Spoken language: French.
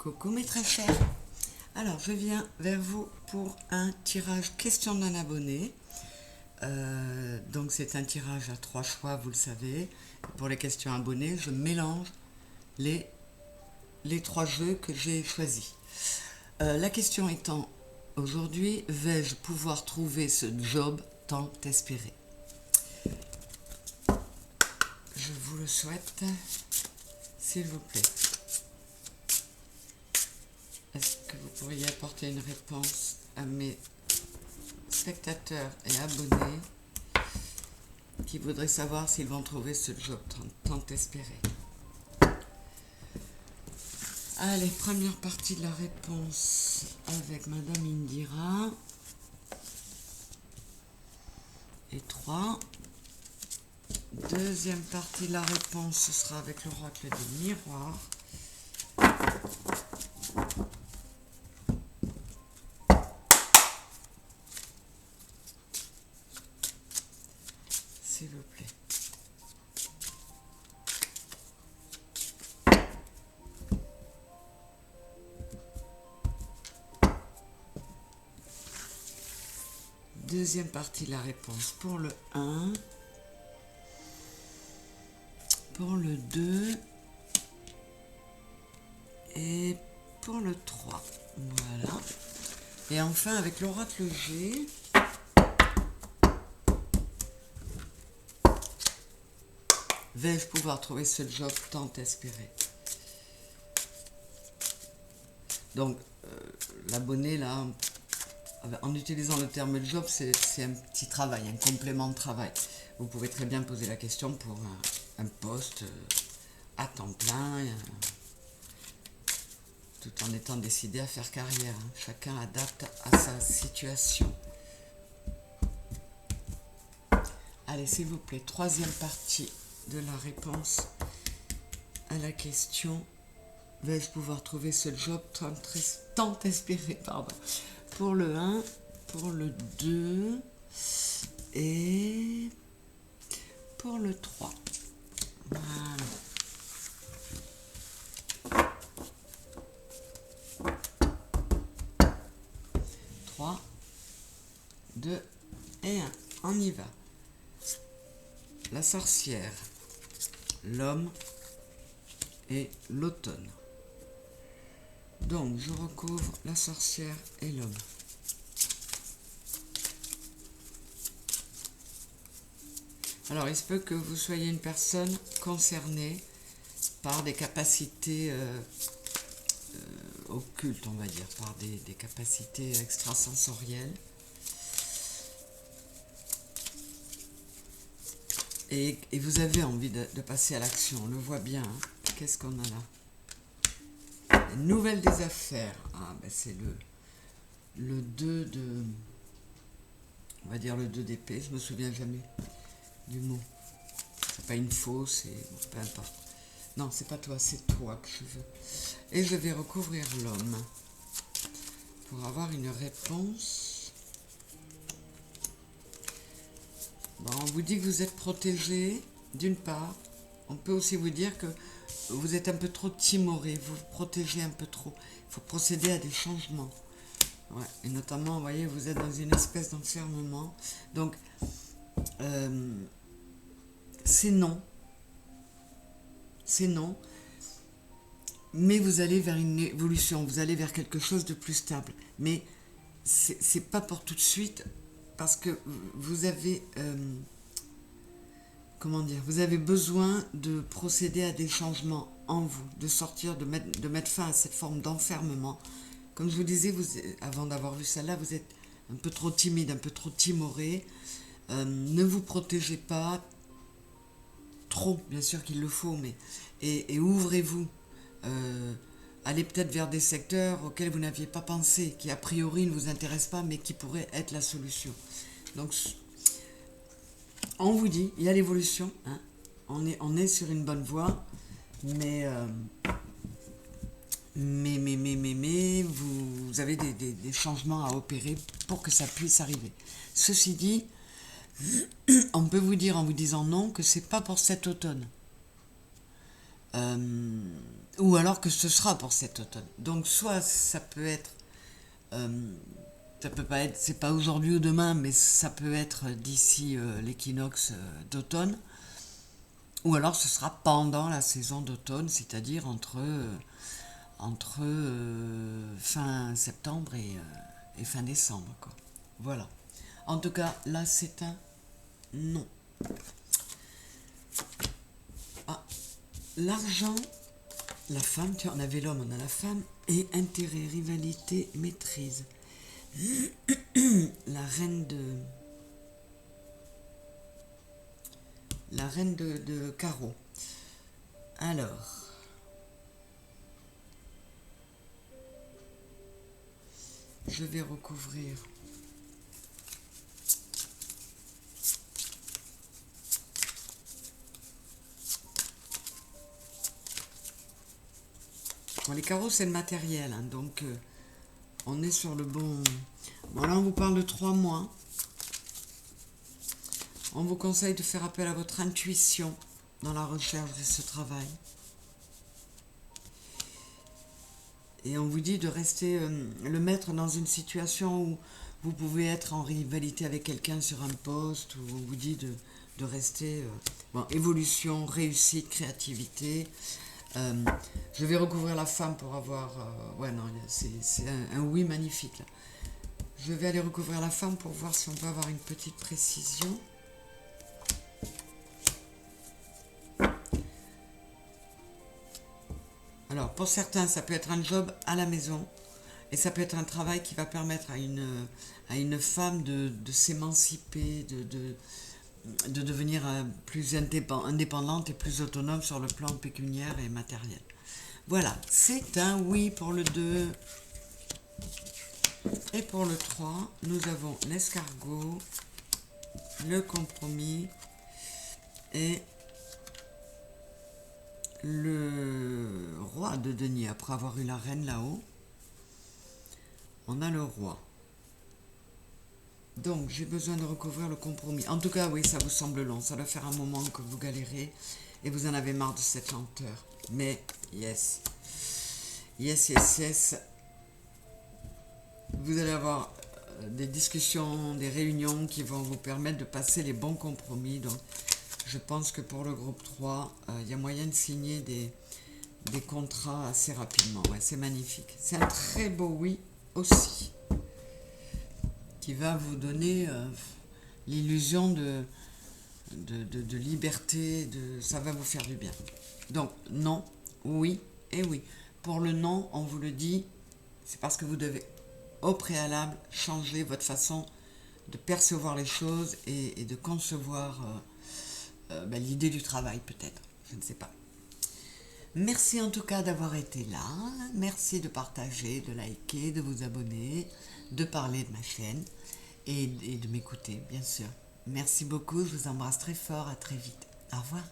Coucou mes très chers. Alors je viens vers vous pour un tirage question d'un abonné. Donc c'est un tirage à 3 choix, vous le savez. Pour les questions abonnés, je mélange les 3 jeux que j'ai choisis. La question étant aujourd'hui, vais-je pouvoir trouver ce job tant espéré? Je vous le souhaite, s'il vous plaît. Est-ce que vous pourriez apporter une réponse à mes spectateurs et abonnés qui voudraient savoir s'ils vont trouver ce job tant espéré? Allez, première partie de la réponse avec Madame Indira. Et 3. Deuxième partie de la réponse, ce sera avec l'oracle des miroirs. S'il vous plaît. Deuxième partie de la réponse pour le 1, pour le 2 et pour le 3. Voilà. Et enfin avec l'oracle G, vais-je pouvoir trouver ce job tant espéré? Donc l'abonné là, en utilisant le terme job, c'est un petit travail, un complément de travail. Vous pouvez très bien poser la question pour un poste à temps plein, tout en étant décidé à faire carrière. Chacun adapte à sa situation. Allez, s'il vous plaît, troisième partie de la réponse à la question, vais-je pouvoir trouver ce job tant espéré, pardon. Pour le 1, pour le 2 et pour le 3. Voilà. Trois, 2 et 1. On y va. La sorcière, l'homme et l'automne. Donc, je recouvre la sorcière et l'homme. Alors, il se peut que vous soyez une personne concernée par des capacités occultes, on va dire, par des capacités extrasensorielles. Et vous avez envie de passer à l'action, on le voit bien. Hein. Qu'est-ce qu'on a là? Nouvelle des affaires. Ah, ben c'est le 2 de... On va dire le 2 d'épée, je me souviens jamais du mot. C'est pas une fausse, c'est... peu importe. Non, c'est pas toi, c'est toi que je veux. Et je vais recouvrir l'homme pour avoir une réponse. Bon, on vous dit que vous êtes protégé, d'une part. On peut aussi vous dire que vous êtes un peu trop timoré, vous vous protégez un peu trop. Il faut procéder à des changements. Ouais, et notamment, vous voyez, vous êtes dans une espèce d'enfermement. Donc, c'est non. C'est non. Mais vous allez vers une évolution, vous allez vers quelque chose de plus stable. Mais c'est pas pour tout de suite, parce que vous avez... comment dire, vous avez besoin de procéder à des changements en vous, de sortir, de mettre fin à cette forme d'enfermement. Comme je vous disais, avant d'avoir vu celle-là, vous êtes un peu trop timide, un peu trop timoré. Ne vous protégez pas trop, bien sûr qu'il le faut, mais et ouvrez-vous. Allez peut-être vers des secteurs auxquels vous n'aviez pas pensé, qui a priori ne vous intéressent pas, mais qui pourraient être la solution. Donc, on vous dit, il y a l'évolution, hein, on est sur une bonne voie, mais vous avez des changements à opérer pour que ça puisse arriver. Ceci dit, on peut vous dire en vous disant non que c'est pas pour cet automne. ou alors que ce sera pour cet automne. Donc soit ça peut être, ça peut pas être, c'est pas aujourd'hui ou demain, mais ça peut être d'ici l'équinoxe d'automne, ou alors ce sera pendant la saison d'automne, c'est-à-dire entre fin septembre et fin décembre, quoi. Voilà. En tout cas, là, c'est un non. Ah, l'argent, la femme, tu vois, on avait l'homme, on a la femme, et intérêt, rivalité, maîtrise. La reine de... La reine de carreau. Alors, je vais recouvrir. Bon, les carreaux, c'est le matériel, hein, donc on est sur le bon... Bon, là, on vous parle de 3 mois. On vous conseille de faire appel à votre intuition dans la recherche de ce travail. Et on vous dit de rester, le mettre dans une situation où vous pouvez être en rivalité avec quelqu'un sur un poste, où on vous dit de rester, bon, évolution, réussite, créativité. Je vais recouvrir la femme pour avoir, ouais non, c'est un oui magnifique là. Je vais aller recouvrir la femme pour voir si on peut avoir une petite précision. Alors, pour certains, ça peut être un job à la maison et ça peut être un travail qui va permettre à une femme de s'émanciper, de devenir plus indépendante et plus autonome sur le plan pécuniaire et matériel. Voilà, c'est un oui pour le 2. Et pour le 3, nous avons l'escargot, le compromis et le roi de denier. Après avoir eu la reine là-haut, on a le roi. Donc, j'ai besoin de recouvrir le compromis. En tout cas, oui, ça vous semble long. Ça doit faire un moment que vous galérez et vous en avez marre de cette lenteur. Mais, yes. Yes, yes, yes. Vous allez avoir des discussions, des réunions qui vont vous permettre de passer les bons compromis. Donc, je pense que pour le groupe 3, il y a moyen de signer des contrats assez rapidement. Ouais, c'est magnifique. C'est un très beau oui aussi, qui va vous donner l'illusion de liberté, ça va vous faire du bien. Donc, non, oui et oui. Pour le non, on vous le dit, c'est parce que vous devez au préalable changer votre façon de percevoir les choses et de concevoir l'idée du travail peut-être, je ne sais pas. Merci en tout cas d'avoir été là, merci de partager, de liker, de vous abonner, de parler de ma chaîne et de m'écouter bien sûr. Merci beaucoup, je vous embrasse très fort, à très vite. Au revoir.